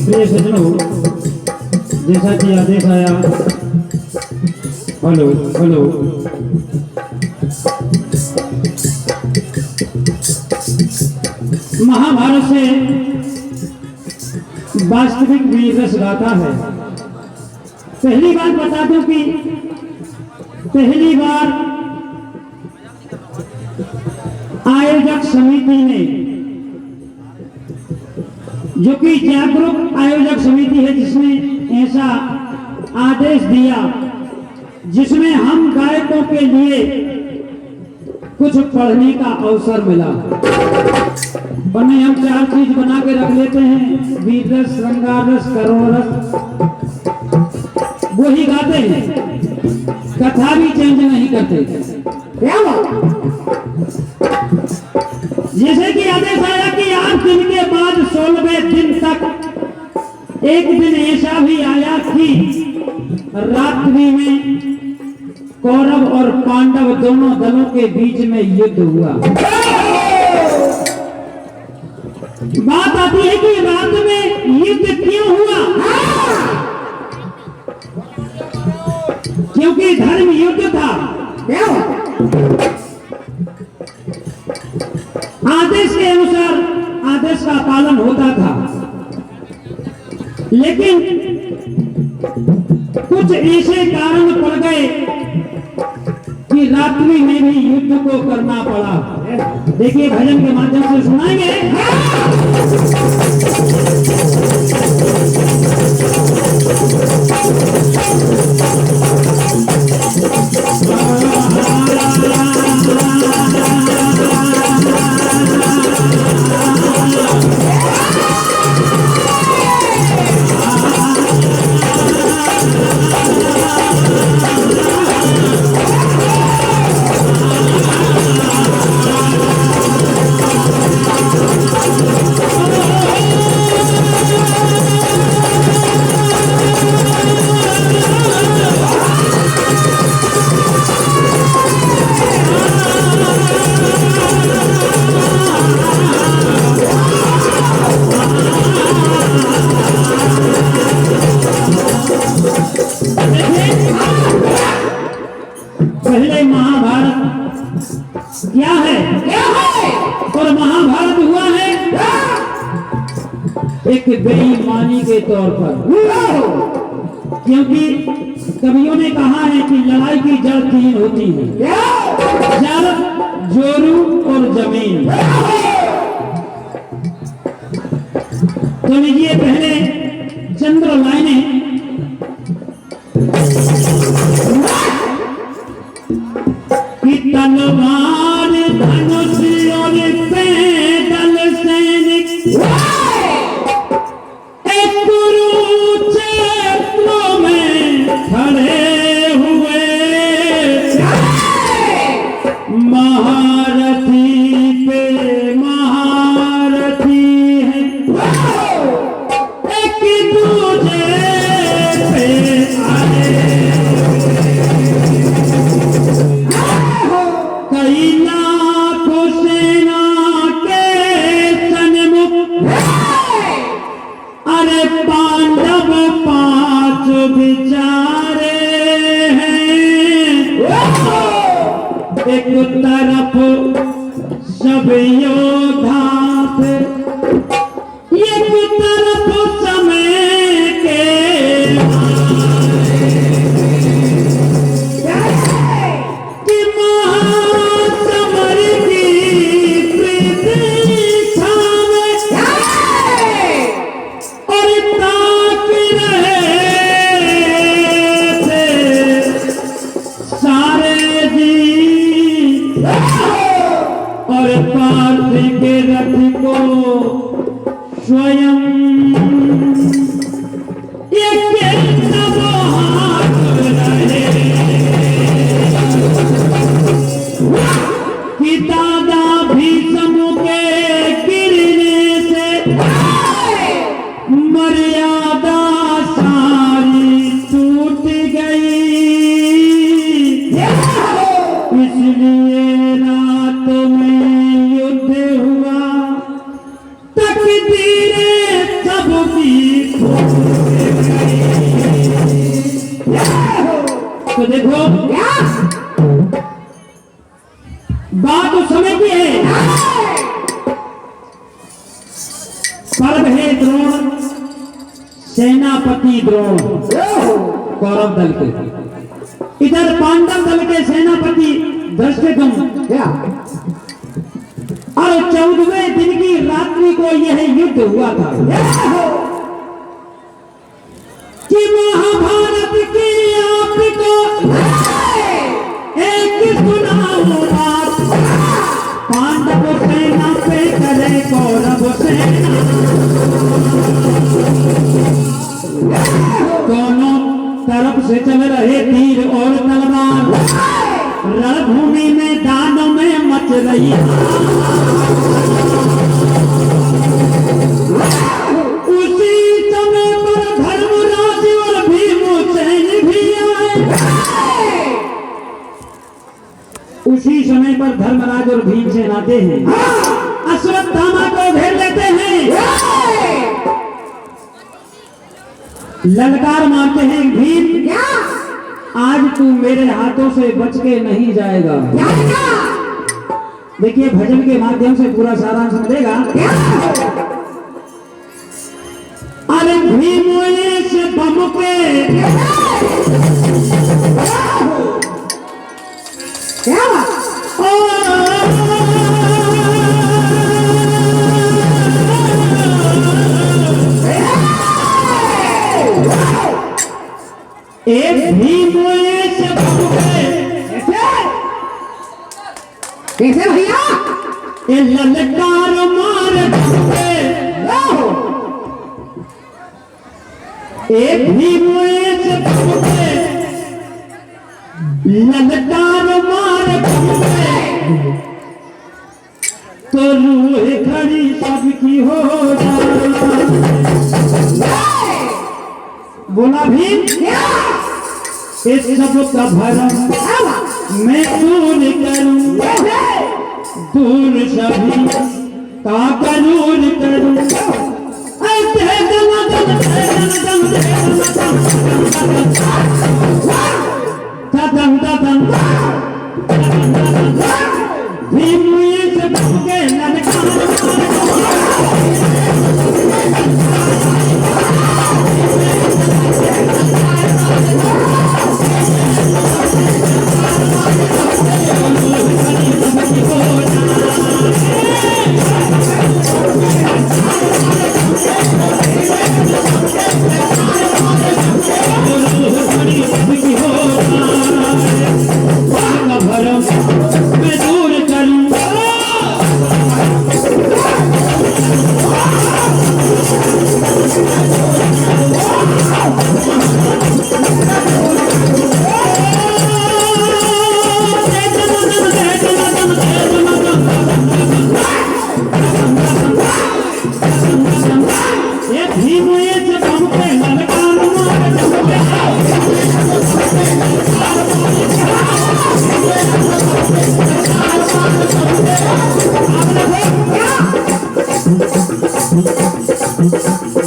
प्रिय सज्जनों, जैसा कि आदेश आया, हेलो हेलो, महाभारत से वास्तविक वीर रस गाथा है। पहली बात बता दूं कि पहली बार आयोजक समिति ने, जो कि जागरूक आयोजक समिति है, जिसने ऐसा आदेश दिया जिसमें हम गायकों के लिए कुछ पढ़ने का अवसर मिला। वरना हम 4 चीज बना के रख लेते हैं, वीर रस, श्रृंगार रस, करुण रस, वो ही गाते हैं, कथा भी चेंज नहीं करते। क्या जैसे कि आदेश आया कि 8 दिन के बाद 16वें दिन तक एक दिन ऐसा भी आया कि रात्रि में कौरव और पांडव दोनों दलों के बीच में युद्ध हुआ। बात आती है कि रात में युद्ध क्यों हुआ? क्योंकि धर्म युद्ध था। आदेश के अनुसार आदेश का पालन होता था, लेकिन कुछ ऐसे कारण पड़ गए कि रात्रि में भी युद्ध को करना पड़ा। देखिए, भजन के माध्यम से सुनाएंगे। पहले महाभारत क्या है और महाभारत हुआ है एक बेईमानी के तौर पर, क्योंकि कवियों ने कहा है कि लड़ाई की जड़ 3 होती है, जड़, जोरू और जमीन। तो लीजिए पहले चंद्र लाइनें। तलवार, धनुष और पैदल सैनिक एक कुरुक्षेत्र में खड़े हुए, महारथी पे महारथी है, एक दूजे पे आए, कई लाखों सेना के सन्मुख अरे पांडव पांच बिचारे हैं, एक तरफ सब योद्धा थे, एक तरफ समय के कि महासमर की प्रतीक्षा में और ताक रहे थे सारे जी, और पार्थी के रथ को स्वयं कि दादा भीष्म के गिरने से मर्यादा सारी टूट गई, इसलिए रात में युद्ध हुआ, तकदीरें सबकी खोज गई। तो देखो बात तो समय की है। पर्व है द्रोण, सेनापति द्रोण कौरव दल के, इधर पांडव दल के सेनापति धृष्टद्युम्न, और 14वें दिन की रात्रि को यह युद्ध हुआ था कि महाभारत की आपको एक सुनाओ बात, पांडव सेना पे करे कौरव सेना, दोनों तरफ से चल रहे तीर और तलवार, रणभूमि में दानों में मच रही, उसी समय पर धर्मराज और भीमसेन भी आए, उसी समय पर धर्मराज और भीमसेन आते हैं, अश्वत्थामा को घेर लेते हैं, ललकार मारते हैं, भीम आज तू मेरे हाथों से बच के नहीं जाएगा। देखिए भजन के माध्यम से पूरा सारांश मिलेगा। अरे भीम से बम के एक भीम से बम के कैसे भैया ये ललकार मार के, एक भीम से बम के ललकार मार के, तो रूह खड़ी सबकी हो बोला भीम, इस सब का भरम मैं दूर करूं, दूर सभी का करूर करूं, भीम से बम के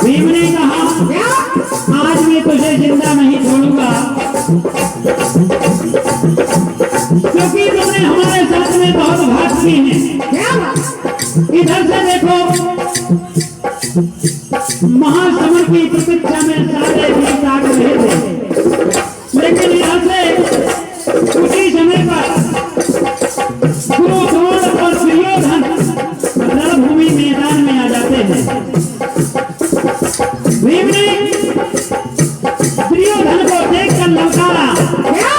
भीम ने कहा क्या आज मैं तुझे जिंदा नहीं छोड़ूंगा, क्योंकि तुमने हमारे साथ में बहुत घात की है। क्या बात इधर से देखो, महासमर की प्रतीक्षा में सारे भी ताक रहे थे, लेकिन यहाँ से उसी समय पर गुरु द्रोण और दुर्योधन रणभूमि मैदान में आ जाते हैं। भीम ने दुर्योधन को देखकर ललकारा, क्या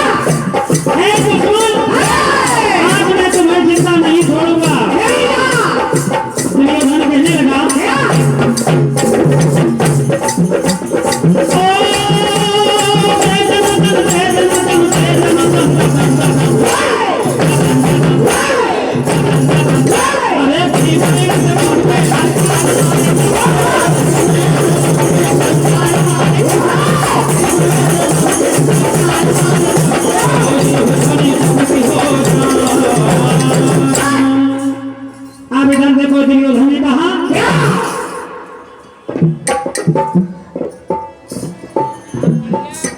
हे दुश्मन, आज मैं तुम्हें जिंदा नहीं छोड़ूंगा। दुर्योधन कहने लगा, आप इधर देखो, दुर्योधन ने कहा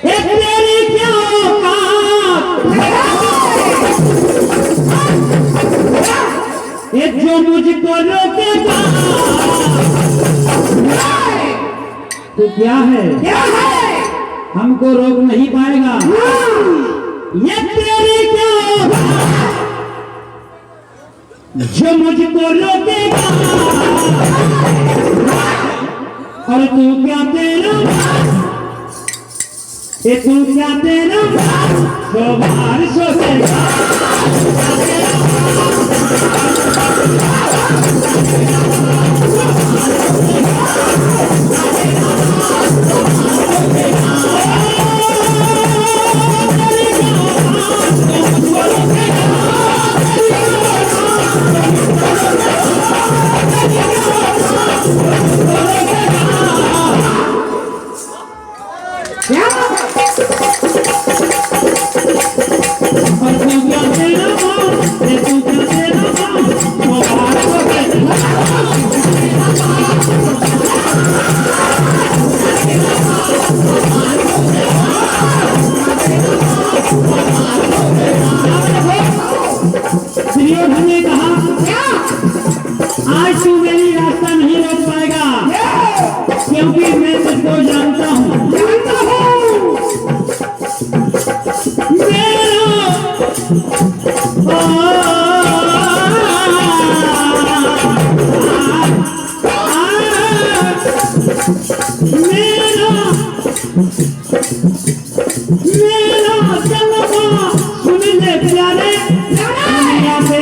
एक तेरी क्या औकात, एक जो मुझको रोकेगा, तो क्या है हमको रोक नहीं पाएगा। ये तेरी क्या औकात, जो मुझको रोकेगा, और तू क्या तेरा, ये तू क्या तेरा बार सोचेगा। दुर्योधन ने कहा आज तू मेरी रास्ता नहीं रोक पाएगा, क्योंकि मैं तुझको जानता हूँ। मेरा जन्म सुन ले प्यारे, दुनिया पे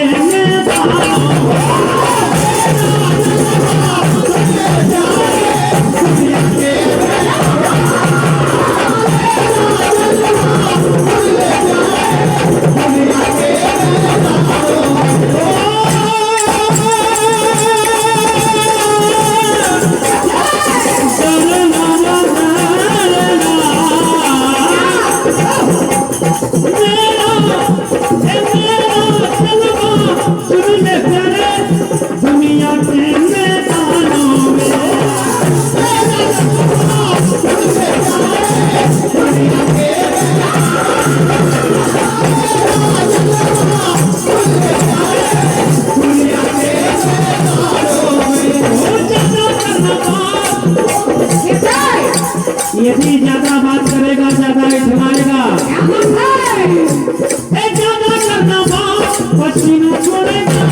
यदि ज्यादा बात करेगा ज्यादा इठवाएगा, ज्यादा करना बात पसीना छोड़ेगा,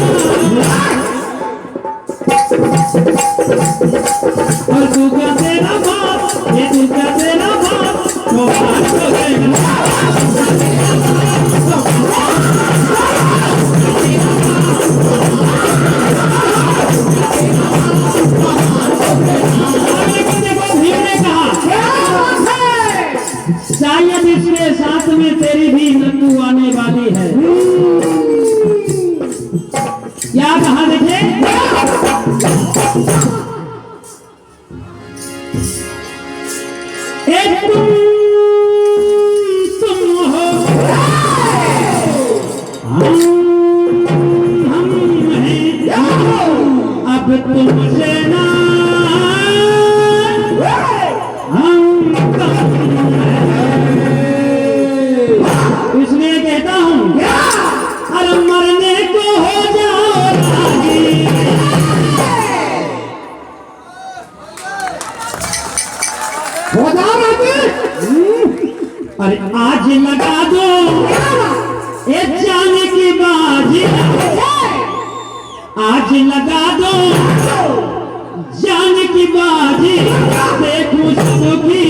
और तू क्या तेरा बाप, ये तू क्या तेरा बाप, तो बात करेगा। शायद इसके साथ में तेरी भी मृत्यु आने वाली है। क्या कहा देखे, एक तुम हो, हम हैं, अब तुमसे ना हो जाओ राजी। अरे आज लगा दो ये जाने की बाजी, आज लगा दो जाने की बाजी, देखूं सबकी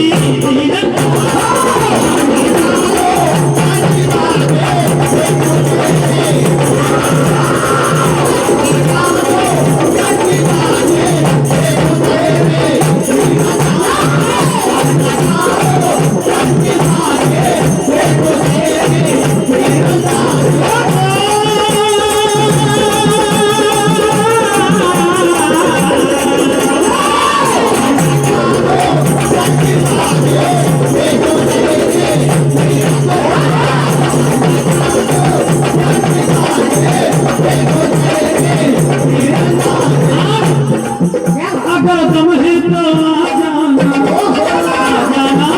अगर तुम है तो आ जाना, आ जाना,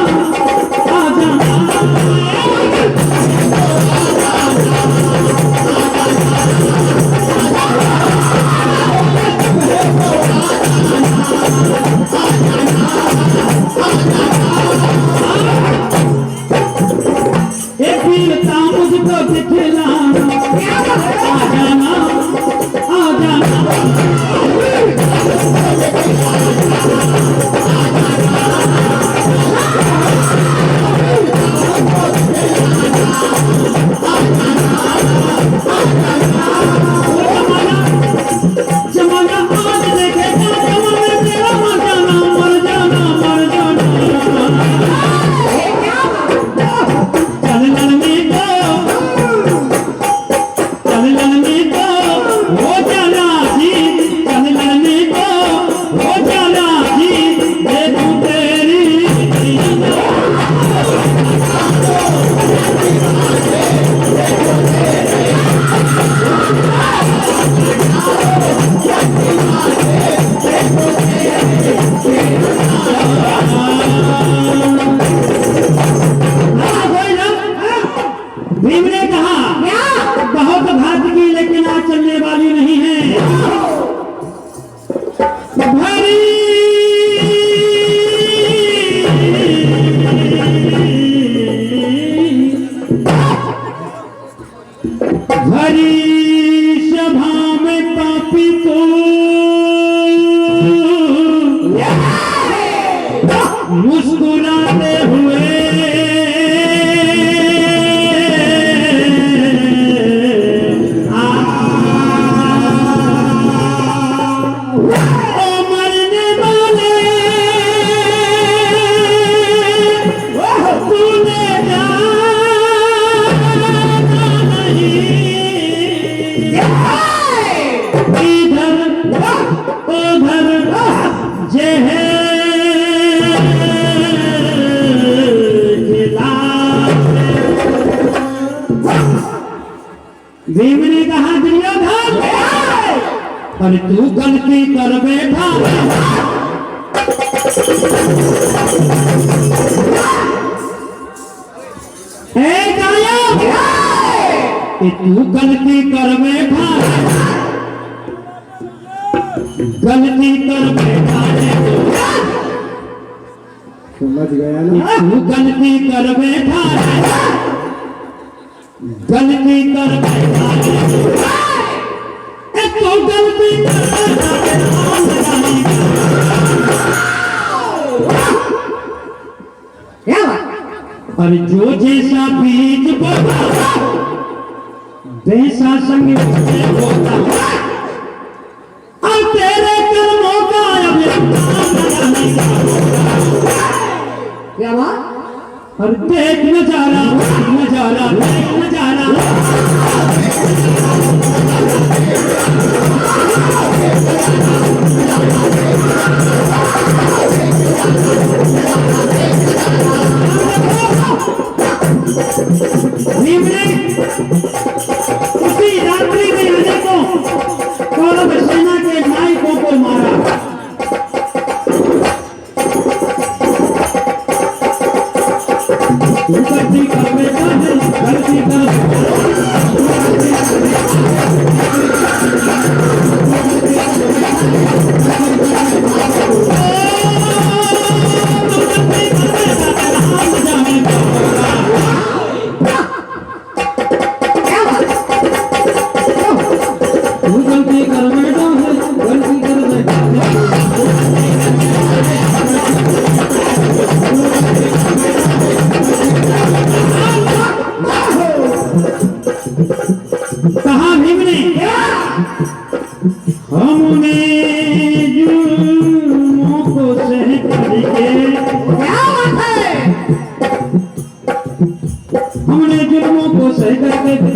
आ जाना। एक पीरता मुझको दिखलाना, आ जाना, आ जाना। जमाना आज देखेगा, जमाने तेरा मर जाना, मर जाना, मर जाना। चल लड़ने दो, चल लड़ने दो, हो जाना जी, चल लड़ने दो, हो जाना जी, देखूं तेरी भीम ने कहा बहुत भात की लेकिन आज चलने वाली नहीं है। भरी भरी सभा में पापी को मुस्कुराते हुए भीम ने कहा दुर्योधन, पर तू गलती कर बैठा, तू गलती कर बैठा, गलती कर बैठा, समझ गया ना। तू गलती कर बैठा, गलती कर बैठा, तू गलती कर बैठा। और जो जैसा बीज बोता वैसा संग होता, और तेरे कर्मों का क्या बात? और देख नजारा, नजारा, नजारा। भीम ने उसी रात्रि में आने को कौरव सेना के नायकों को मारा। गलती कर बेटा, गलती कर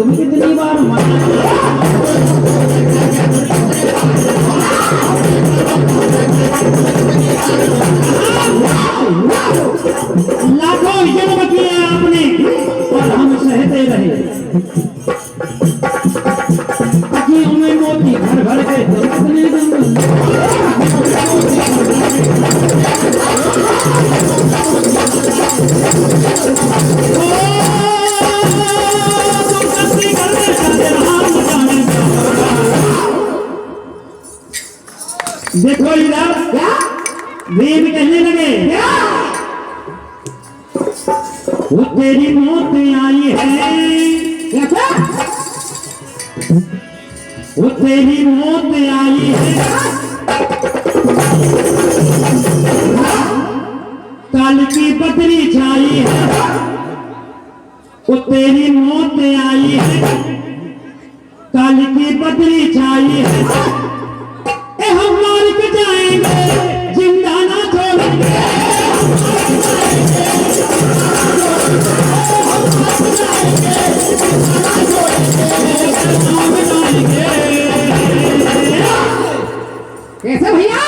तुम कितनी बार माना। लाखों जन्म किए आपने और हम सहते रहे। अखियों में मोती भर भर के कितने देखो इधर क्या वेद कहने लगे क्या वो तेरी मौत आई है क्या वो तेरी मौत आई है काल की बदरी छाई है वो तेरी मौत आई है काल की बदरी छाई है ए हम मार के जाएंगे जिंदा ना छोड़ेंगे कैसे भैया